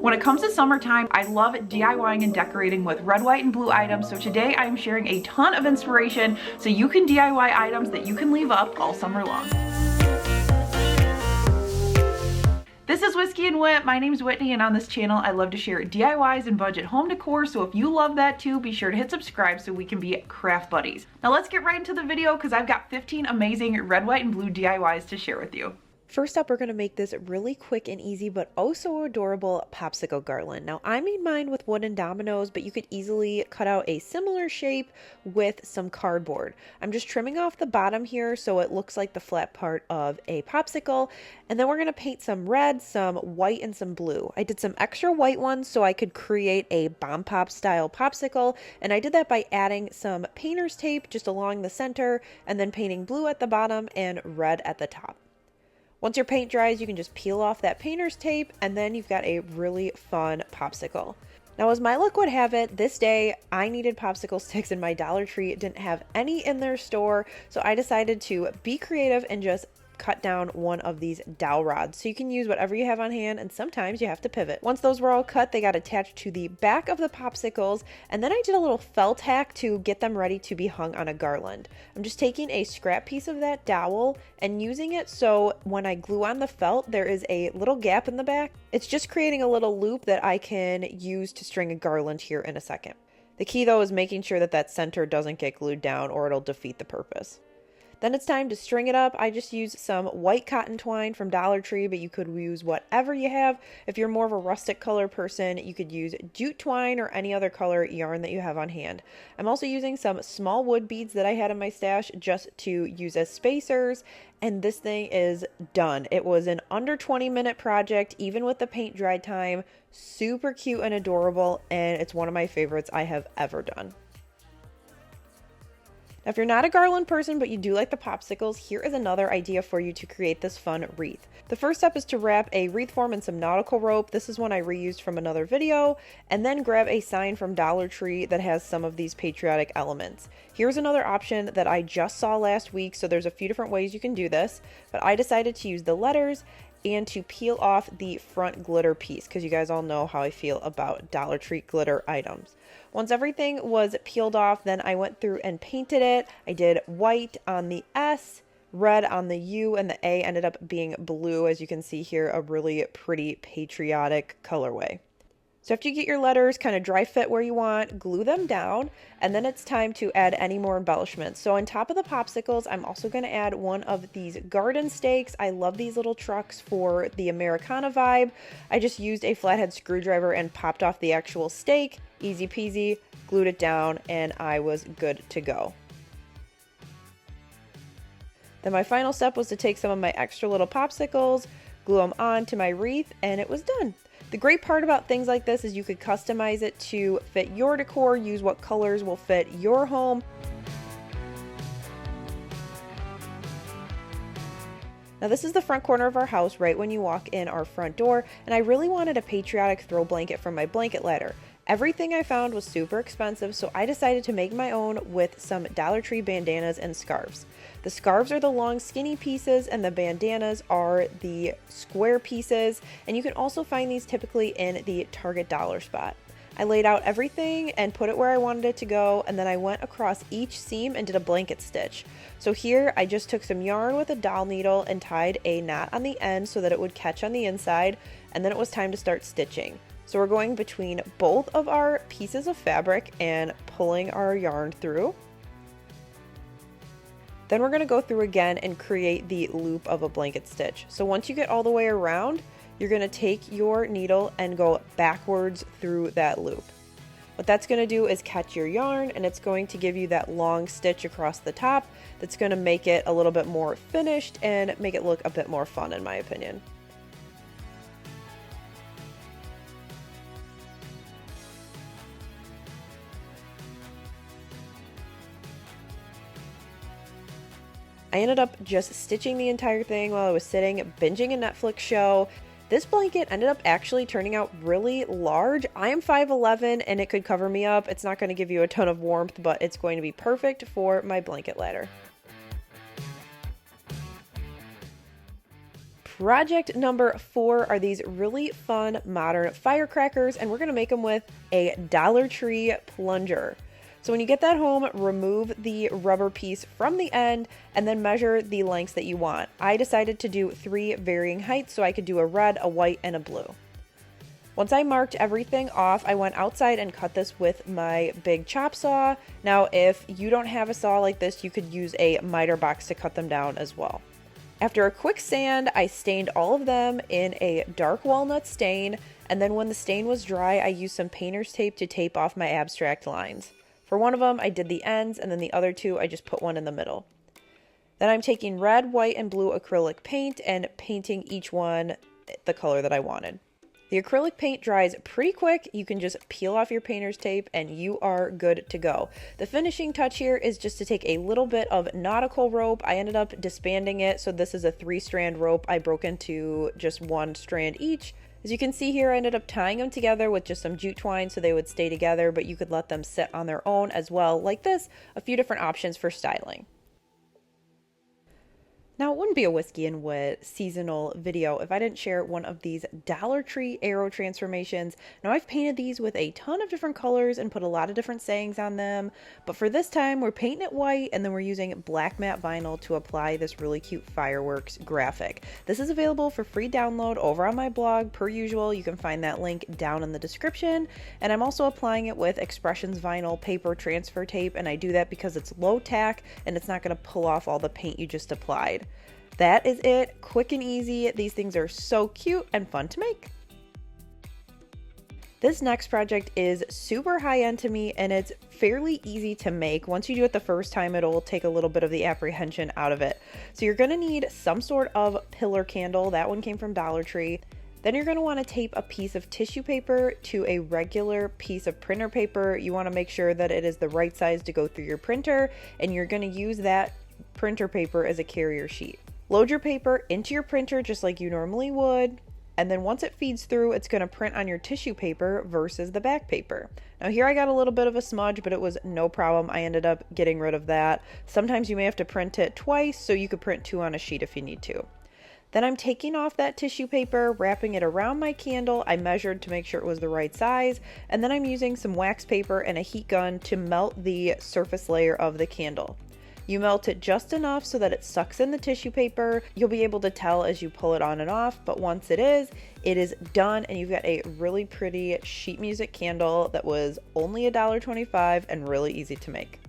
When it comes to summertime, I love DIYing and decorating with red, white, and blue items, so today I am sharing a ton of inspiration so you can DIY items that you can leave up all summer long. This is Whiskey and Whit. My name's Whitney, and on this channel I love to share DIYs and budget home decor, so if you love that too, be sure to hit subscribe so we can be craft buddies. Now let's get right into the video because I've got 15 amazing red, white, and blue DIYs to share with you. First up, we're going to make this really quick and easy but oh so adorable popsicle garland. Now I made mine with wooden dominoes, but you could easily cut out a similar shape with some cardboard. I'm just trimming off the bottom here so it looks like the flat part of a popsicle, and then we're going to paint some red, some white, and some blue. I did some extra white ones so I could create a bomb pop style popsicle, and I did that by adding some painter's tape just along the center and then painting blue at the bottom and red at the top. Once your paint dries, you can just peel off that painter's tape, and then you've got a really fun popsicle. Now, as my luck would have it, this day I needed popsicle sticks and my Dollar Tree didn't have any in their store, so I decided to be creative and just cut down one of these dowel rods. So you can use whatever you have on hand, and sometimes you have to pivot. Once those were all cut, they got attached to the back of the popsicles, and then I did a little felt hack to get them ready to be hung on a garland. I'm just taking a scrap piece of that dowel and using it so when I glue on the felt, there is a little gap in the back. It's just creating a little loop that I can use to string a garland here in a second. The key though is making sure that that center doesn't get glued down or it'll defeat the purpose. Then it's time to string it up. I just used some white cotton twine from Dollar Tree, but you could use whatever you have. If you're more of a rustic color person, you could use jute twine or any other color yarn that you have on hand. I'm also using some small wood beads that I had in my stash just to use as spacers, and this thing is done. It was an under 20-minute project, even with the paint dry time. Super cute and adorable, and it's one of my favorites I have ever done. Now, if you're not a garland person, but you do like the popsicles, here is another idea for you to create this fun wreath. The first step is to wrap a wreath form in some nautical rope. This is one I reused from another video, and then grab a sign from Dollar Tree that has some of these patriotic elements. Here's another option that I just saw last week, so there's a few different ways you can do this, but I decided to use the letters and to peel off the front glitter piece because you guys all know how I feel about Dollar Tree glitter items. Once everything was peeled off, then I went through and painted it. I did white on the S, red on the U, and the A ended up being blue, as you can see here, a really pretty patriotic colorway. So after you get your letters kind of dry fit where you want, glue them down, and then it's time to add any more embellishments. So on top of the popsicles, I'm also going to add one of these garden stakes. I love these little trucks for the Americana vibe. I just used a flathead screwdriver and popped off the actual stake. Easy peasy, glued it down, and I was good to go. Then my final step was to take some of my extra little popsicles, glue them on to my wreath, and it was done. The great part about things like this is you could customize it to fit your decor, use what colors will fit your home. Now this is the front corner of our house right when you walk in our front door, and I really wanted a patriotic throw blanket from my blanket ladder. Everything I found was super expensive, so I decided to make my own with some Dollar Tree bandanas and scarves. The scarves are the long skinny pieces and the bandanas are the square pieces, and you can also find these typically in the Target dollar spot. I laid out everything and put it where I wanted it to go, and then I went across each seam and did a blanket stitch. So here I just took some yarn with a dowel needle and tied a knot on the end so that it would catch on the inside, and then it was time to start stitching. So we're going between both of our pieces of fabric and pulling our yarn through. Then we're going to go through again and create the loop of a blanket stitch. So once you get all the way around, you're going to take your needle and go backwards through that loop. What that's going to do is catch your yarn, and it's going to give you that long stitch across the top that's going to make it a little bit more finished and make it look a bit more fun, in my opinion. I ended up just stitching the entire thing while I was sitting, binging a Netflix show. This blanket ended up actually turning out really large. I am 5'11" and it could cover me up. It's not going to give you a ton of warmth, but it's going to be perfect for my blanket ladder. Project number 4 are these really fun modern firecrackers, and we're going to make them with a Dollar Tree plunger. So when you get that home, remove the rubber piece from the end and then measure the lengths that you want. I decided to do 3 varying heights so I could do a red, a white, and a blue. Once I marked everything off, I went outside and cut this with my big chop saw. Now, if you don't have a saw like this, you could use a miter box to cut them down as well. After a quick sand, I stained all of them in a dark walnut stain, and then when the stain was dry, I used some painter's tape to tape off my abstract lines. For one of them, I did the ends, and then the other 2, I just put one in the middle. Then I'm taking red, white, and blue acrylic paint and painting each one the color that I wanted. The acrylic paint dries pretty quick. You can just peel off your painter's tape and you are good to go. The finishing touch here is just to take a little bit of nautical rope. I ended up disbanding it, so this is a 3-strand rope. I broke into just 1 strand each. As you can see here, I ended up tying them together with just some jute twine so they would stay together, but you could let them sit on their own as well, like this. A few different options for styling. Now, it wouldn't be a Whiskey and Wit seasonal video if I didn't share one of these Dollar Tree arrow transformations. Now, I've painted these with a ton of different colors and put a lot of different sayings on them, but for this time, we're painting it white and then we're using black matte vinyl to apply this really cute fireworks graphic. This is available for free download over on my blog. Per usual, you can find that link down in the description, and I'm also applying it with Expressions vinyl paper transfer tape, and I do that because it's low tack and it's not going to pull off all the paint you just applied. That is it, quick and easy. These things are so cute and fun to make. This next project is super high end to me and it's fairly easy to make. Once you do it the first time, it'll take a little bit of the apprehension out of it. So you're gonna need some sort of pillar candle. That one came from Dollar Tree. Then you're gonna wanna tape a piece of tissue paper to a regular piece of printer paper. You wanna make sure that it is the right size to go through your printer, and you're gonna use that printer paper as a carrier sheet. Load your paper into your printer just like you normally would, and then once it feeds through, it's going to print on your tissue paper versus the back paper. Now here I got a little bit of a smudge, but it was no problem. I ended up getting rid of that. Sometimes you may have to print it twice, so you could print 2 on a sheet if you need to. Then I'm taking off that tissue paper, wrapping it around my candle. I measured to make sure it was the right size, and then I'm using some wax paper and a heat gun to melt the surface layer of the candle. You melt it just enough so that it sucks in the tissue paper. You'll be able to tell as you pull it on and off, but once it is done, and you've got a really pretty sheet music candle that was only $1.25 and really easy to make.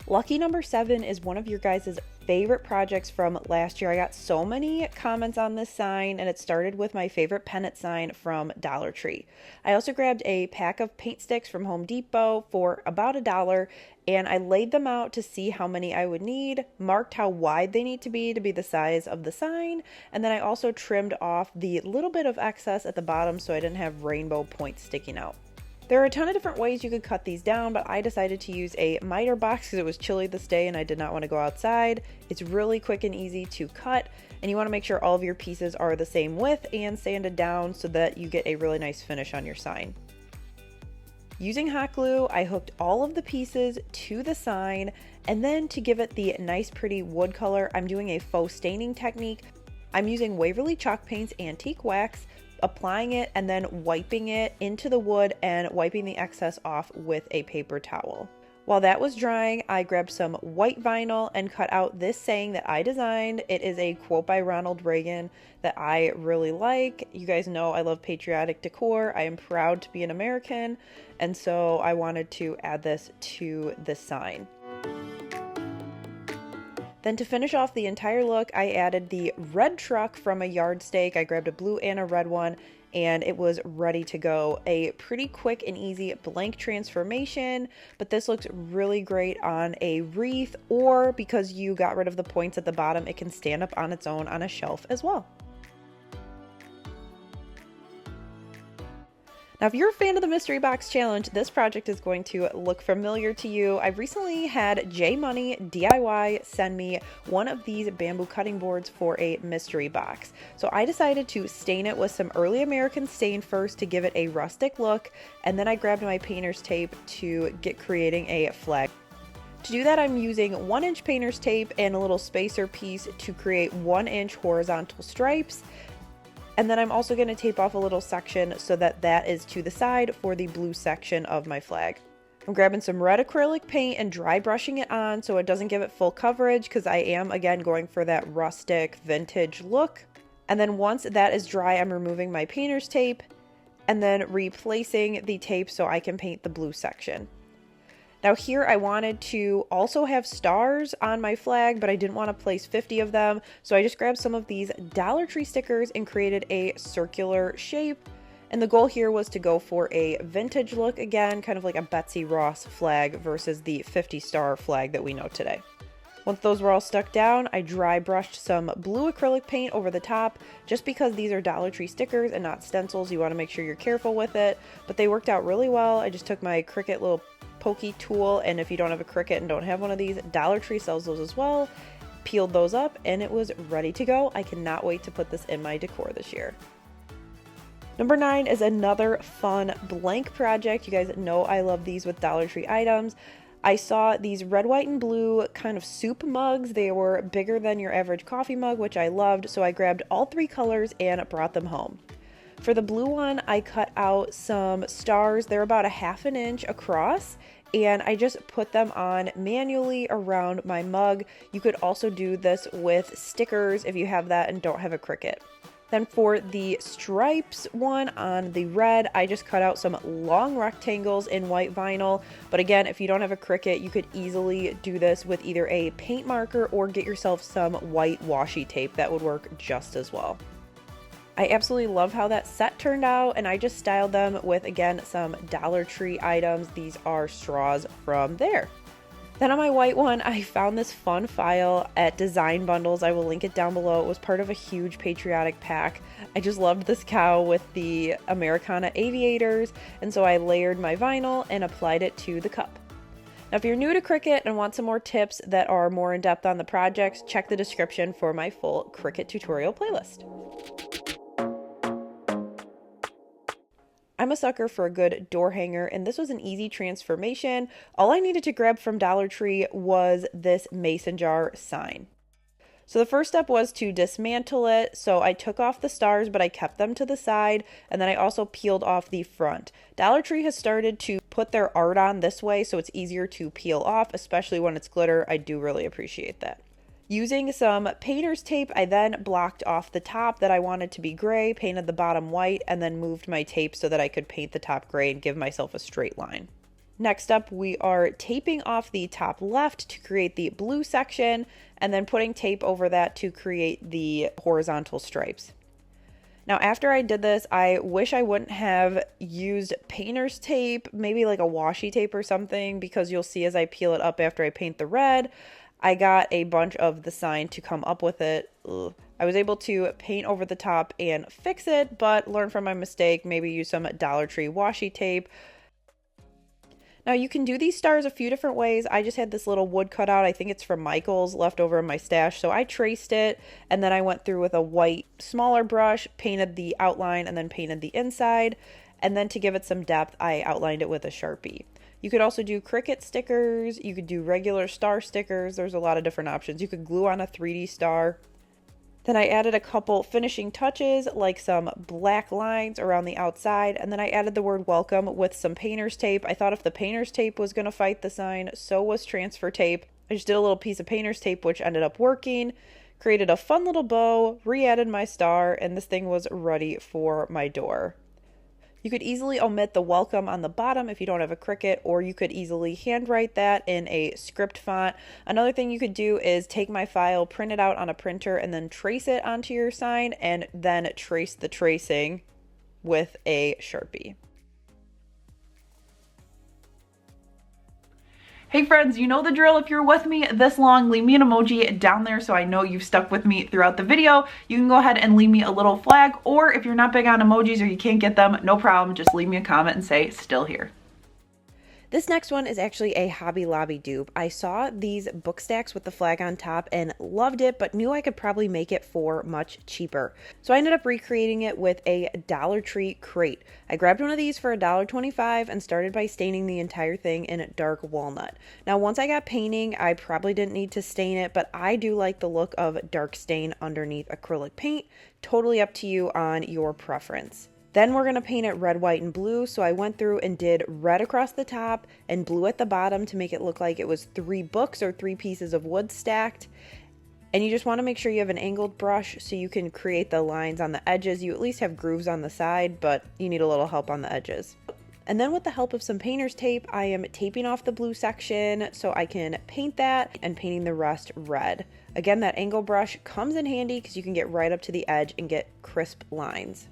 Lucky number 7 is one of your guys' favorite projects from last year. I got so many comments on this sign, and it started with my favorite pennant sign from Dollar Tree. I also grabbed a pack of paint sticks from Home Depot for about $1, and I laid them out to see how many I would need, marked how wide they need to be the size of the sign, and then I also trimmed off the little bit of excess at the bottom so I didn't have rainbow points sticking out. There are a ton of different ways you could cut these down, but I decided to use a miter box because it was chilly this day and I did not want to go outside. It's really quick and easy to cut, and you want to make sure all of your pieces are the same width and sanded down so that you get a really nice finish on your sign. Using hot glue, I hooked all of the pieces to the sign, and then to give it the nice pretty wood color, I'm doing a faux staining technique. I'm using Waverly Chalk Paint's antique wax, applying it and then wiping it into the wood and wiping the excess off with a paper towel. While that was drying, I grabbed some white vinyl and cut out this saying that I designed. It is a quote by Ronald Reagan that I really like. You guys know I love patriotic decor. I am proud to be an American, and so I wanted to add this to the sign. Then to finish off the entire look, I added the red truck from a yard stake. I grabbed a blue and a red one, and it was ready to go. A pretty quick and easy blank transformation, but this looks really great on a wreath, or because you got rid of the points at the bottom, it can stand up on its own on a shelf as well. Now, if you're a fan of the Mystery Box Challenge, this project is going to look familiar to you. I've recently had J Money DIY send me one of these bamboo cutting boards for a mystery box. So I decided to stain it with some early American stain first to give it a rustic look, and then I grabbed my painter's tape to get creating a flag. To do that, I'm using 1-inch painter's tape and a little spacer piece to create 1-inch horizontal stripes. And then I'm also going to tape off a little section so that that is to the side for the blue section of my flag. I'm grabbing some red acrylic paint and dry brushing it on so it doesn't give it full coverage, because I am again going for that rustic vintage look. And then once that is dry, I'm removing my painter's tape and then replacing the tape so I can paint the blue section. Now here I wanted to also have stars on my flag, but I didn't want to place 50 of them, so I just grabbed some of these Dollar Tree stickers and created a circular shape. And the goal here was to go for a vintage look again, kind of like a Betsy Ross flag versus the 50-star flag that we know today. Once those were all stuck down, I dry brushed some blue acrylic paint over the top. Just because these are Dollar Tree stickers and not stencils, you want to make sure you're careful with it, but they worked out really well. I just took my CRICUT little pokey tool, and if you don't have a CRICUT and don't have one of these, Dollar Tree sells those as well. Peeled those up and it was ready to go. I cannot wait to put this in my decor this year. Number 9 is another fun blank project. You guys know I love these with Dollar Tree items. I saw these red, white, and blue kind of soup mugs. They were bigger than your average coffee mug, which I loved, so I grabbed all 3 colors and brought them home. For the blue one, I cut out some stars. They're about 1/2 inch across, and I just put them on manually around my mug. You could also do this with stickers if you have that and don't have a CRICUT. Then for the stripes one on the red, I just cut out some long rectangles in white vinyl. But again, if you don't have a CRICUT, you could easily do this with either a paint marker or get yourself some white washi tape. That would work just as well. I absolutely love how that set turned out, and I just styled them with, again, some Dollar Tree items. These are straws from there. Then on my white one, I found this fun file at Design Bundles. I will link it down below. It was part of a huge patriotic pack. I just loved this cow with the Americana aviators, and so I layered my vinyl and applied it to the cup. Now, if you're new to CRICUT and want some more tips that are more in depth on the projects, check the description for my full CRICUT tutorial playlist. I'm a sucker for a good door hanger, and this was an easy transformation. All I needed to grab from Dollar Tree was this mason jar sign. So the first step was to dismantle it. So I took off the stars, but I kept them to the side, and then I also peeled off the front. Dollar Tree has started to put their art on this way, so it's easier to peel off, especially when it's glitter. I do really appreciate that. Using some painter's tape, I then blocked off the top that I wanted to be gray, painted the bottom white, and then moved my tape so that I could paint the top gray and give myself a straight line. Next up, we are taping off the top left to create the blue section, and then putting tape over that to create the horizontal stripes. Now, after I did this, I wish I wouldn't have used painter's tape, maybe like a washi tape or something, because you'll see as I peel it up after I paint the red, I got a bunch of the sign to come up with it. I was able to paint over the top and fix it, but learn from my mistake, maybe use some Dollar Tree washi tape. Now, you can do these stars a few different ways. I just had this little wood cutout. I think it's from Michael's, left over in my stash. So I traced it, and then I went through with a white smaller brush, painted the outline, and then painted the inside. And then to give it some depth, I outlined it with a Sharpie. You could also do CRICUT stickers. You could do regular star stickers. There's a lot of different options. You could glue on a 3D star. Then I added a couple finishing touches, like some black lines around the outside, and then I added the word welcome with some painter's tape. I thought if the painter's tape was going to fight the sign, so was transfer tape. I just did a little piece of painter's tape, which ended up working, created a fun little bow, re-added my star, and this thing was ready for my door. You could easily omit the welcome on the bottom if you don't have a CRICUT, or you could easily handwrite that in a script font. Another thing you could do is take my file, print it out on a printer, and then trace it onto your sign, and then trace the tracing with a Sharpie. Hey friends, you know the drill. If you're with me this long, leave me an emoji down there so I know you've stuck with me throughout the video. You can go ahead and leave me a little flag, or if you're not big on emojis or you can't get them, no problem, just leave me a comment and say still here. This next one is actually a Hobby Lobby dupe. I saw these book stacks with the flag on top and loved it, but knew I could probably make it for much cheaper. So I ended up recreating it with a Dollar Tree crate. I grabbed one of these for $1.25 and started by staining the entire thing in dark walnut. Now once I got painting, I probably didn't need to stain it, but I do like the look of dark stain underneath acrylic paint. Totally up to you on your preference. Then we're going to paint it red, white, and blue. So I went through and did red across the top and blue at the bottom to make it look like it was 3 books or 3 pieces of wood stacked. And you just want to make sure you have an angled brush so you can create the lines on the edges. You at least have grooves on the side, but you need a little help on the edges. And then with the help of some painter's tape, I am taping off the blue section so I can paint that and painting the rest red. Again, that angle brush comes in handy because you can get right up to the edge and get crisp lines.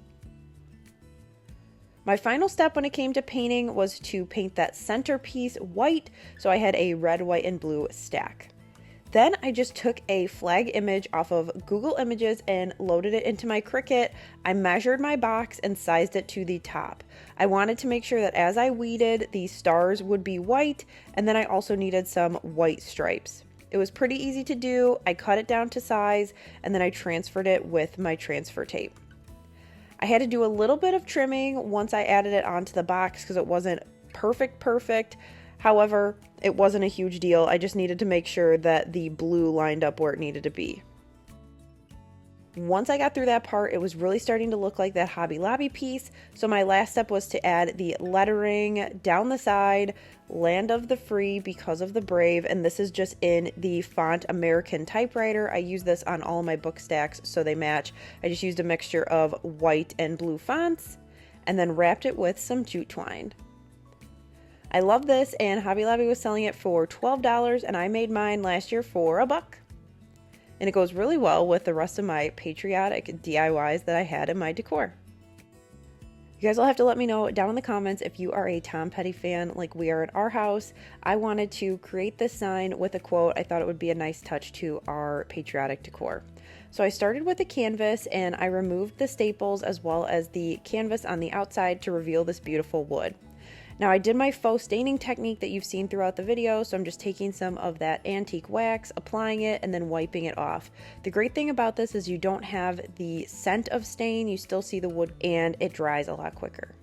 My final step when it came to painting was to paint that centerpiece white, so I had a red, white, and blue stack. Then I just took a flag image off of Google Images and loaded it into my CRICUT. I measured my box and sized it to the top. I wanted to make sure that as I weeded, the stars would be white, and then I also needed some white stripes. It was pretty easy to do. I cut it down to size, and then I transferred it with my transfer tape. I had to do a little bit of trimming once I added it onto the box because it wasn't perfect. However, it wasn't a huge deal. I just needed to make sure that the blue lined up where it needed to be. Once I got through that part, it was really starting to look like that Hobby Lobby piece. So my last step was to add the lettering down the side, Land of the Free because of the brave. And this is just in the font American typewriter. I use this on all my book stacks so they match. I just used a mixture of white and blue fonts and then wrapped it with some jute twine. I love this, and Hobby Lobby was selling it for $12 and I made mine last year for $1. And it goes really well with the rest of my patriotic DIYs that I had in my decor. You guys will have to let me know down in the comments if you are a Tom Petty fan like we are at our house. I wanted to create this sign with a quote. I thought it would be a nice touch to our patriotic decor. So I started with a canvas and I removed the staples as well as the canvas on the outside to reveal this beautiful wood. Now I did my faux staining technique that you've seen throughout the video, so I'm just taking some of that antique wax, applying it, and then wiping it off. The great thing about this is you don't have the scent of stain, you still see the wood, and it dries a lot quicker.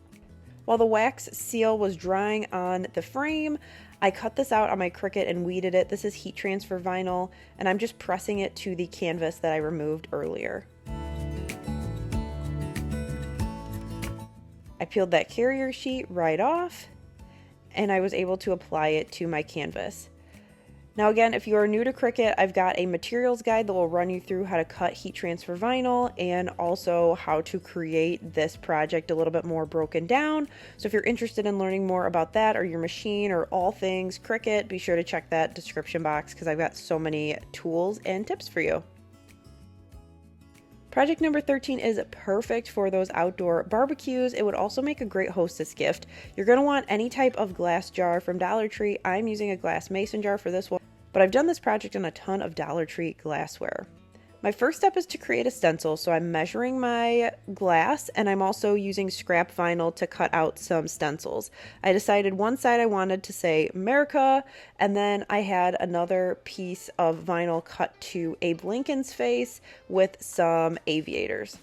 While the wax seal was drying on the frame, I cut this out on my CRICUT and weeded it. This is heat transfer vinyl, and I'm just pressing it to the canvas that I removed earlier. I peeled that carrier sheet right off and I was able to apply it to my canvas. Now again, if you are new to CRICUT, I've got a materials guide that will run you through how to cut heat transfer vinyl and also how to create this project a little bit more broken down. So if you're interested in learning more about that or your machine or all things CRICUT, be sure to check that description box because I've got so many tools and tips for you. Project number 13 is perfect for those outdoor barbecues. It would also make a great hostess gift. You're going to want any type of glass jar from Dollar Tree. I'm using a glass mason jar for this one, but I've done this project on a ton of Dollar Tree glassware. My first step is to create a stencil, so I'm measuring my glass and I'm also using scrap vinyl to cut out some stencils. I decided one side I wanted to say America, and then I had another piece of vinyl cut to Abe Lincoln's face with some aviators.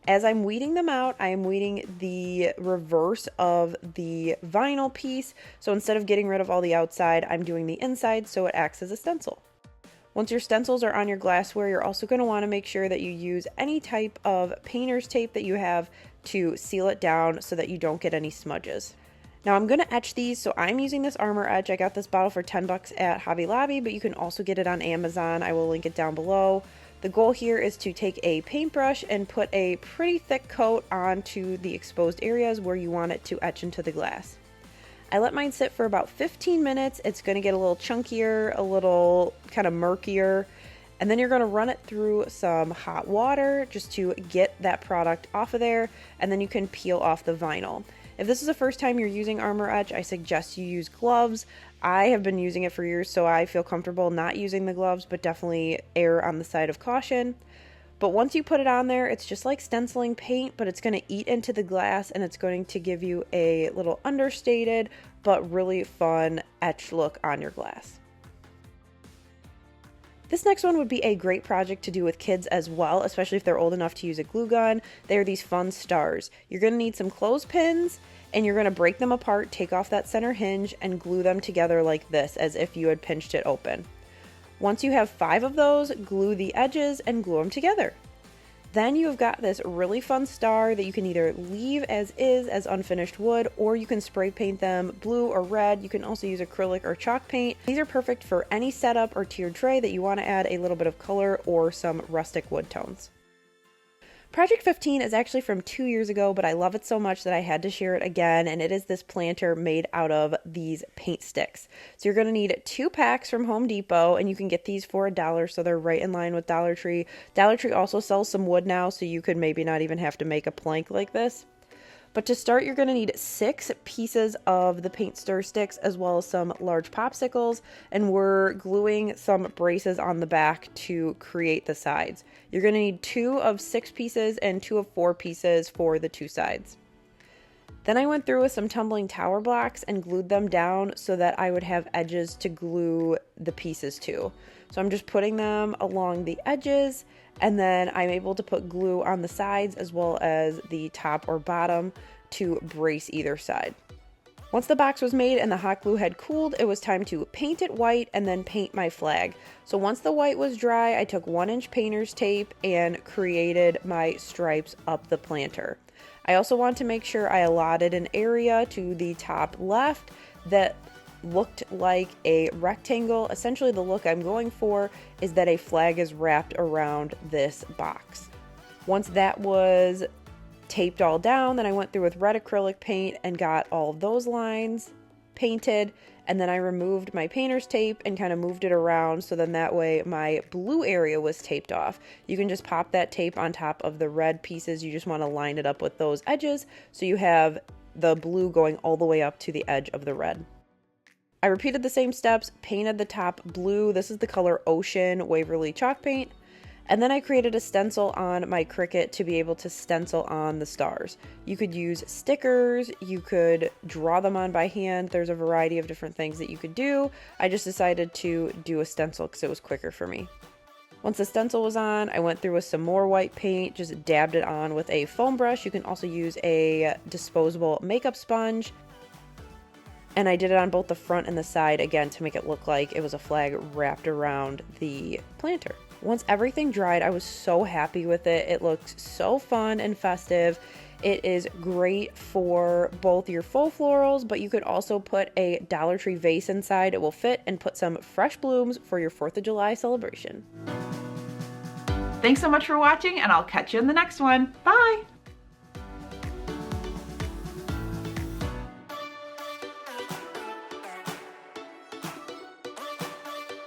As I'm weeding them out, I am weeding the reverse of the vinyl piece, so instead of getting rid of all the outside, I'm doing the inside so it acts as a stencil. Once your stencils are on your glassware, you're also going to want to make sure that you use any type of painter's tape that you have to seal it down so that you don't get any smudges. Now I'm going to etch these, so I'm using this Armor Etch. I got this bottle for $10 at Hobby Lobby, but you can also get it on Amazon. I will link it down below. The goal here is to take a paintbrush and put a pretty thick coat onto the exposed areas where you want it to etch into the glass. I let mine sit for about 15 minutes. It's going to get a little chunkier, a little kind of murkier, and then you're going to run it through some hot water just to get that product off of there, and then you can peel off the vinyl. If this is the first time you're using Armor Etch, I suggest you use gloves. I have been using it for years, so I feel comfortable not using the gloves, but definitely err on the side of caution. But once you put it on there, it's just like stenciling paint, but it's going to eat into the glass and it's going to give you a little understated but really fun etched look on your glass. This next one would be a great project to do with kids as well, especially if they're old enough to use a glue gun. They are these fun stars. You're going to need some clothespins and you're going to break them apart, take off that center hinge, and glue them together like this, as if you had pinched it open. Once you have 5 of those, glue the edges and glue them together. Then you've got this really fun star that you can either leave as is as unfinished wood, or you can spray paint them blue or red. You can also use acrylic or chalk paint. These are perfect for any setup or tiered tray that you want to add a little bit of color or some rustic wood tones. Project 15 is actually from 2 years ago, but I love it so much that I had to share it again, and it is this planter made out of these paint sticks. So you're going to need 2 packs from Home Depot, and you can get these for $1, so they're right in line with Dollar Tree. Dollar Tree also sells some wood now, so you could maybe not even have to make a plank like this. But to start, you're going to need 6 pieces of the paint stir sticks as well as some large popsicles, and we're gluing some braces on the back to create the sides. You're going to need 2 of 6 pieces and 2 of 4 pieces for the 2 sides. Then I went through with some tumbling tower blocks and glued them down so that I would have edges to glue the pieces to. So I'm just putting them along the edges, and then I'm able to put glue on the sides as well as the top or bottom to brace either side. Once the box was made and the hot glue had cooled, it was time to paint it white and then paint my flag. So once the white was dry, I took 1-inch painter's tape and created my stripes up the planter. I also want to make sure I allotted an area to the top left that looked like a rectangle. Essentially, the look I'm going for is that a flag is wrapped around this box. Once that was taped all down, then I went through with red acrylic paint and got all of those lines painted, and then I removed my painter's tape and kind of moved it around so then that way my blue area was taped off. You can just pop that tape on top of the red pieces. You just want to line it up with those edges so you have the blue going all the way up to the edge of the red. I repeated the same steps, painted the top blue. This is the color Ocean Waverly chalk paint. And then I created a stencil on my CRICUT to be able to stencil on the stars. You could use stickers, you could draw them on by hand. There's a variety of different things that you could do. I just decided to do a stencil because it was quicker for me. Once the stencil was on, I went through with some more white paint, just dabbed it on with a foam brush. You can also use a disposable makeup sponge. And I did it on both the front and the side, again, to make it look like it was a flag wrapped around the planter. Once everything dried, I was so happy with it. It looked so fun and festive. It is great for both your faux florals, but you could also put a Dollar Tree vase inside. It will fit, and put some fresh blooms for your 4th of July celebration. Thanks so much for watching, and I'll catch you in the next one. Bye!